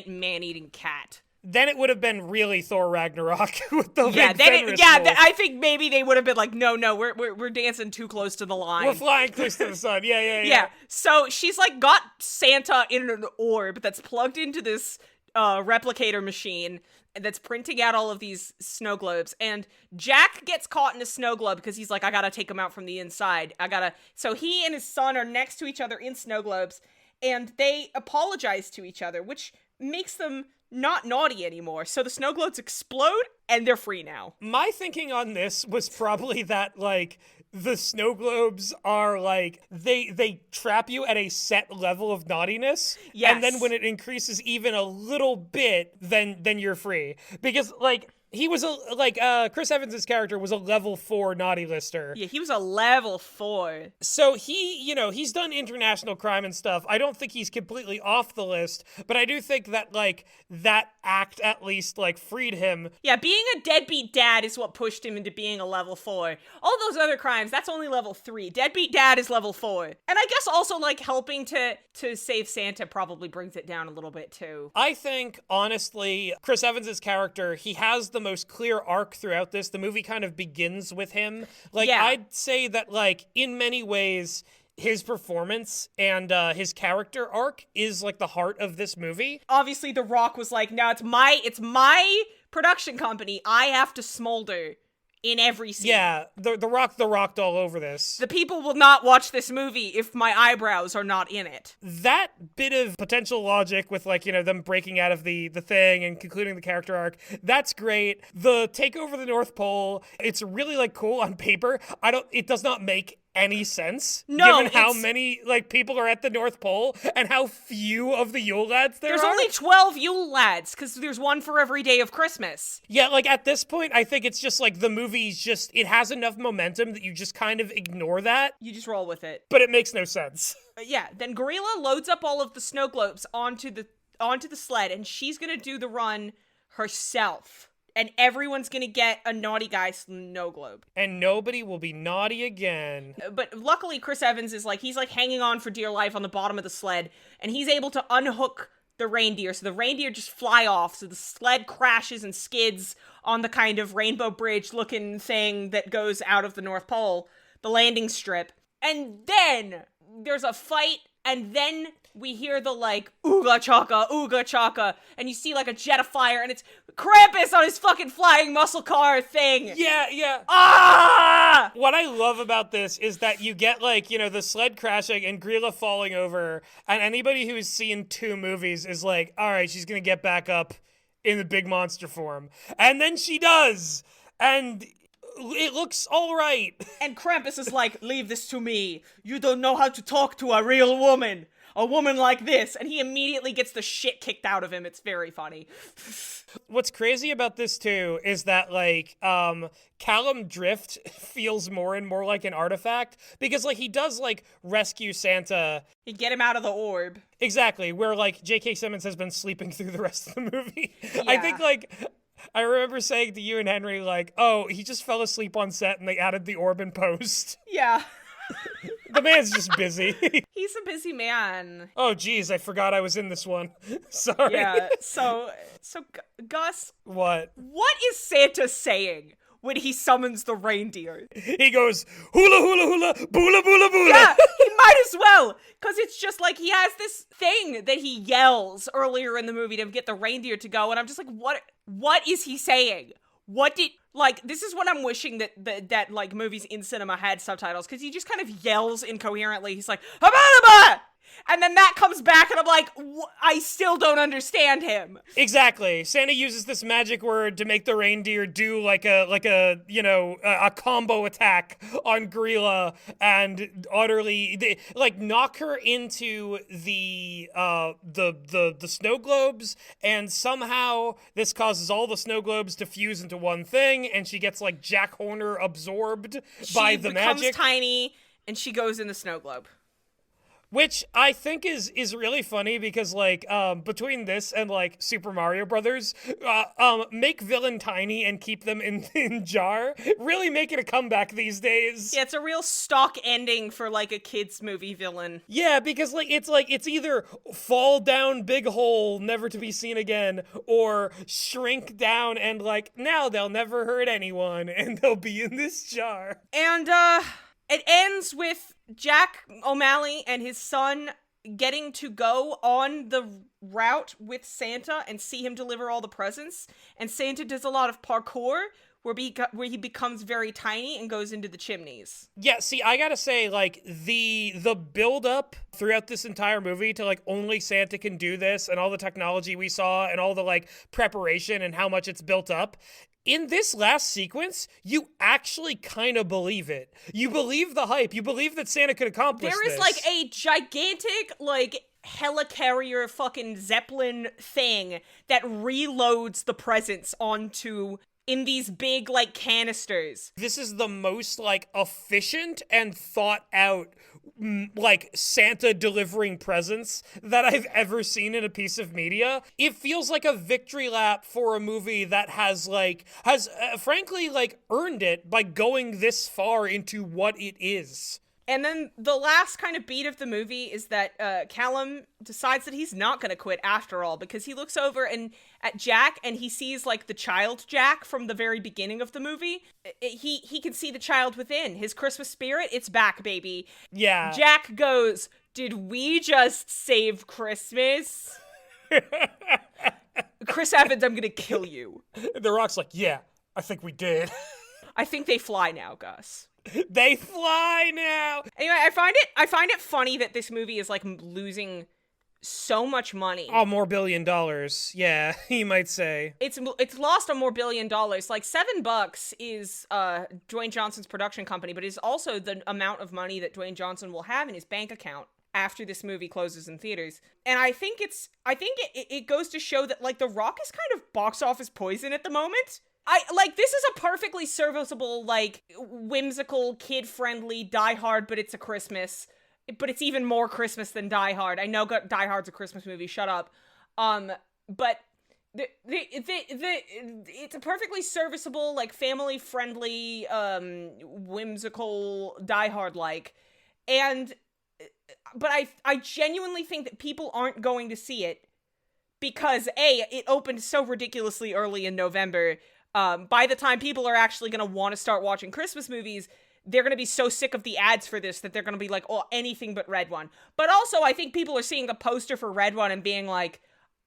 man-eating cat. Then it would have been really Thor Ragnarok with the I think maybe they would have been like, no, we're dancing too close to the line. We're flying close to the sun. Yeah. So she's like got Santa in an orb that's plugged into this replicator machine that's printing out all of these snow globes. And Jack gets caught in a snow globe because he's like, I gotta take him out from the inside. So he and his son are next to each other in snow globes, and they apologize to each other, which makes them not naughty anymore. So the snow globes explode and they're free now. My thinking on this was probably that, like, the snow globes are like, they trap you at a set level of naughtiness. Yes. And then when it increases even a little bit, then you're free. Because, like, he was Chris Evans' character was a level 4 naughty lister. Yeah, he was a level 4. So he's done international crime and stuff. I don't think he's completely off the list, but I do think that, like, that act at least, like, freed him. Yeah, being a deadbeat dad is what pushed him into being a level 4. All those other crimes, that's only level 3. Deadbeat dad is level 4. And I guess also, like, helping to save Santa probably brings it down a little bit, too. I think, honestly, Chris Evans' character, he has the most clear arc throughout this. The movie kind of begins with him. Like, yeah. I'd say that, like, in many ways, his performance and his character arc is, like, the heart of this movie. Obviously, The Rock was like, no, it's my production company. I have to smolder in every scene. Yeah, the rocked all over this. The people will not watch this movie if my eyebrows are not in it. That bit of potential logic with, like, you know, them breaking out of the thing and concluding the character arc, that's great. The take over the North Pole, it's really, like, cool on paper. It does not make any sense, given how many, like, people are at the North Pole and how few of the Yule Lads there are. There's only 12 Yule Lads, because there's one for every day of Christmas. Yeah, like, at this point, I think it's just, like, the movie's just, it has enough momentum that you just kind of ignore that. You just roll with it. But it makes no sense. Yeah, then Gorilla loads up all of the snow globes onto the sled, and she's gonna do the run herself. And everyone's gonna get a naughty guy snow globe. And nobody will be naughty again. But luckily, Chris Evans is like, he's like hanging on for dear life on the bottom of the sled, and he's able to unhook the reindeer, so the reindeer just fly off, so the sled crashes and skids on the kind of rainbow bridge looking thing that goes out of the North Pole, the landing strip. And then there's a fight And then we hear the, like, ooga chaka, and you see, like, a jet of fire, and it's Krampus on his fucking flying muscle car thing. Yeah. Ah! What I love about this is that you get, like, you know, the sled crashing and Grilla falling over, and anybody who's seen 2 movies is like, all right, she's gonna get back up in the big monster form. And then she does! And it looks all right. And Krampus is like, leave this to me. You don't know how to talk to a real woman. A woman like this. And he immediately gets the shit kicked out of him. It's very funny. What's crazy about this, too, is that, like, Callum Drift feels more and more like an artifact. Because, like, he does, like, rescue Santa. You get him out of the orb. Exactly, where, like, J.K. Simmons has been sleeping through the rest of the movie. Yeah. I think, like, I remember saying to you and Henry, like, oh, he just fell asleep on set and they added the orb in post. Yeah. The man's just busy. He's a busy man. Oh, geez, I forgot I was in this one. Sorry. Yeah, so Gus. What? What is Santa saying when he summons the reindeer? He goes, hula hula hula, boola boola boola. Yeah, he might as well. Because it's just like he has this thing that he yells earlier in the movie to get the reindeer to go. And I'm just like, what is he saying? This is what I'm wishing that like movies in cinema had subtitles, because he just kind of yells incoherently. He's like, "Habba!" And then that comes back, and I'm like, I still don't understand him. Exactly. Santa uses this magic word to make the reindeer do like a you know, a combo attack on Grilla and utterly knock her into the snow globes, and somehow this causes all the snow globes to fuse into one thing, and she gets like Jack Horner absorbed by the magic. She becomes tiny, and she goes in the snow globe. Which I think is really funny because, like, between this and, like, Super Mario Brothers, make villain tiny and keep them in jar, really making a comeback these days. Yeah, it's a real stock ending for, like, a kid's movie villain. Yeah, because, it's either fall down big hole, never to be seen again, or shrink down and, like, now they'll never hurt anyone, and they'll be in this jar. And, it ends with Jack O'Malley and his son getting to go on the route with Santa and see him deliver all the presents. And Santa does a lot of parkour where he becomes very tiny and goes into the chimneys. Yeah, see, I gotta say, like, the build-up throughout this entire movie to, like, only Santa can do this, and all the technology we saw, and all the, like, preparation and how much it's built up, in this last sequence, you actually kind of believe it. You believe the hype. You believe that Santa could accomplish this. There is, like, a gigantic, like, helicarrier fucking Zeppelin thing that reloads the presents onto in these big, like, canisters. This is the most, like, efficient and thought out, like, Santa delivering presents that I've ever seen in a piece of media. It feels like a victory lap for a movie that has frankly, like, earned it by going this far into what it is. And then the last kind of beat of the movie is that Callum decides that he's not going to quit after all, because he looks over at Jack and he sees, like, the child Jack from the very beginning of the movie. He can see the child within. His Christmas spirit, it's back, baby. Yeah. Jack goes, did we just save Christmas? Chris Evans, I'm going to kill you. The Rock's like, yeah, I think we did. I think they fly now, Gus. They fly now. Anyway, I find it funny that this movie is, like, losing so much money. Oh, more $1 billion. Yeah, you might say. It's lost on more $1 billion. Like, $7 is Dwayne Johnson's production company, but it's also the amount of money that Dwayne Johnson will have in his bank account after this movie closes in theaters. And I think it goes to show that, like, The Rock is kind of box office poison at the moment. This is a perfectly serviceable, like, whimsical, kid-friendly Die Hard, but it's a Christmas. But it's even more Christmas than Die Hard. I know Die Hard's a Christmas movie, shut up. But it's a perfectly serviceable, like, family-friendly, whimsical Die Hard-like. But I genuinely think that people aren't going to see it because, A, it opened so ridiculously early in November. By the time people are actually going to want to start watching Christmas movies, they're going to be so sick of the ads for this that they're going to be like, oh, anything but Red One. But also, I think people are seeing the poster for Red One and being like,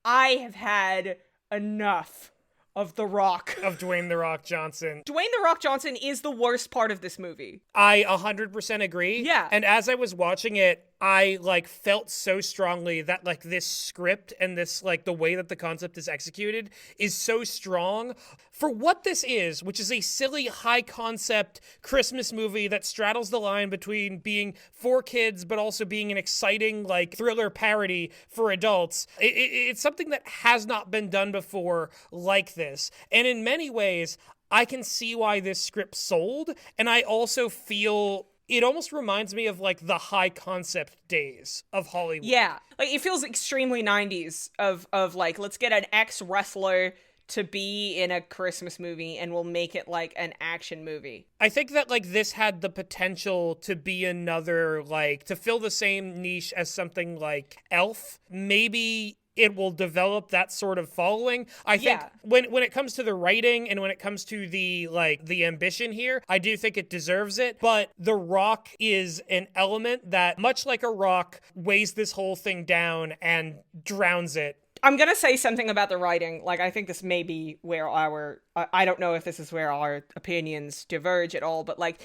I have had enough of The Rock. Of Dwayne The Rock Johnson. Dwayne The Rock Johnson is the worst part of this movie. I 100% agree. Yeah. And as I was watching it, I, like, felt so strongly that, like, this script and this, like, the way that the concept is executed is so strong for what this is, which is a silly, high-concept Christmas movie that straddles the line between being for kids but also being an exciting, like, thriller parody for adults. It's something that has not been done before like this. And in many ways, I can see why this script sold, and I also feel it almost reminds me of, like, the high concept days of Hollywood. Yeah. Like, it feels extremely 90s of like, let's get an ex-wrestler to be in a Christmas movie and we'll make it, like, an action movie. I think that, like, this had the potential to be another, like, to fill the same niche as something like Elf. Maybe it will develop that sort of following. I think when it comes to the writing and when it comes to the, like, the ambition here, I do think it deserves it. But The Rock is an element that, much like a rock, weighs this whole thing down and drowns it. I'm gonna say something about the writing. Like, I think this may be where I don't know if this is where our opinions diverge at all, but like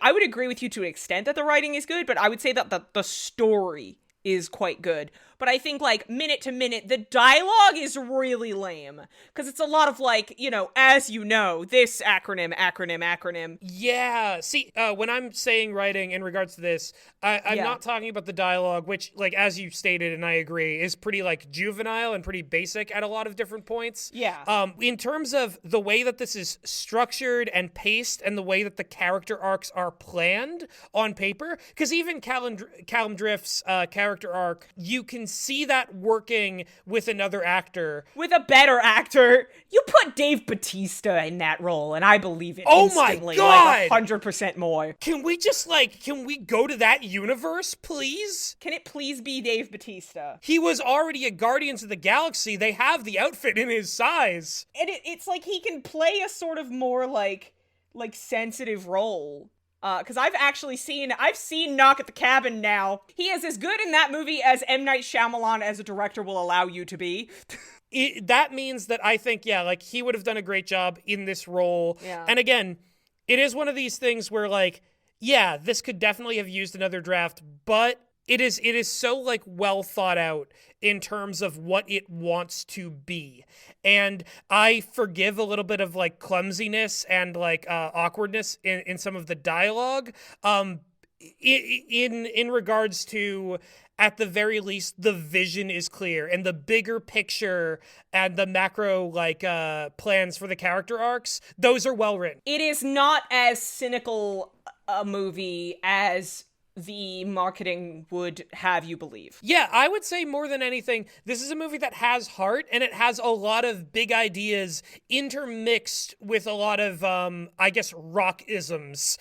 I would agree with you to an extent that the writing is good, but I would say that the story is quite good. But I think, like, minute to minute, the dialogue is really lame. Because it's a lot of, like, you know, as you know, this acronym. Yeah. See, when I'm saying writing in regards to this, I'm not talking about the dialogue, which, like, as you stated, and I agree, is pretty, like, juvenile and pretty basic at a lot of different points. Yeah. In terms of the way that this is structured and paced and the way that the character arcs are planned on paper, because even Callum Drift's character arc, you can see that working with another actor. With a better actor. You put Dave Bautista in that role, and I believe it instantly. Oh my God! Like 100% more. Can we go to that universe, please? Can it please be Dave Bautista? He was already a Guardians of the Galaxy. They have the outfit in his size. And it's like he can play a sort of more, like sensitive role. Because I've seen Knock at the Cabin now. He is as good in that movie as M. Night Shyamalan as a director will allow you to be. That means that I think, like, he would have done a great job in this role. Yeah. And again, it is one of these things where, like, this could definitely have used another draft, but it is so, like, well thought out in terms of what it wants to be. And I forgive a little bit of, like, clumsiness and, like, awkwardness in some of the dialogue. In regards to, at the very least, the vision is clear and the bigger picture and the macro, like, plans for the character arcs, those are well written. It is not as cynical a movie as the marketing would have you believe. Yeah, I would say more than anything, this is a movie that has heart and it has a lot of big ideas intermixed with a lot of, I guess, rock-isms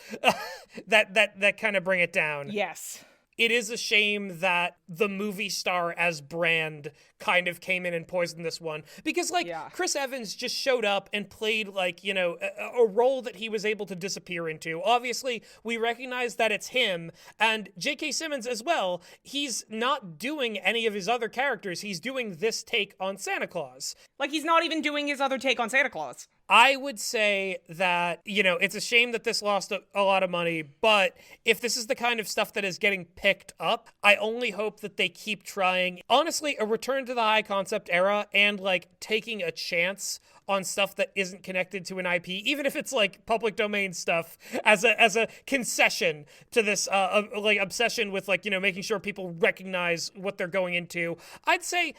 that kind of bring it down. Yes. It is a shame that the movie star as brand kind of came in and poisoned this one. Because, like, Chris Evans just showed up and played, like, you know, a role that he was able to disappear into. Obviously, we recognize that it's him. And J.K. Simmons as well, he's not doing any of his other characters. He's doing this take on Santa Claus. Like, he's not even doing his other take on Santa Claus. I would say that, you know, it's a shame that this lost a lot of money, but if this is the kind of stuff that is getting picked up, I only hope that they keep trying. Honestly, a return to the high concept era and, like, taking a chance on stuff that isn't connected to an IP, even if it's, like, public domain stuff, as a concession to this, like, obsession with, like, you know, making sure people recognize what they're going into. I'd say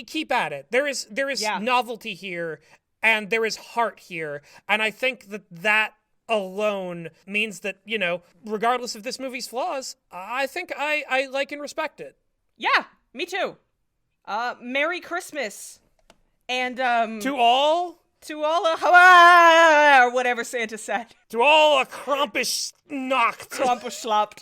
keep at it. There is novelty here. And there is heart here. And I think that alone means that, you know, regardless of this movie's flaws, I think I like and respect it. Yeah, me too. Merry Christmas. And, To all, or whatever Santa said. To all a Krampus knocked. Krampus schlapt.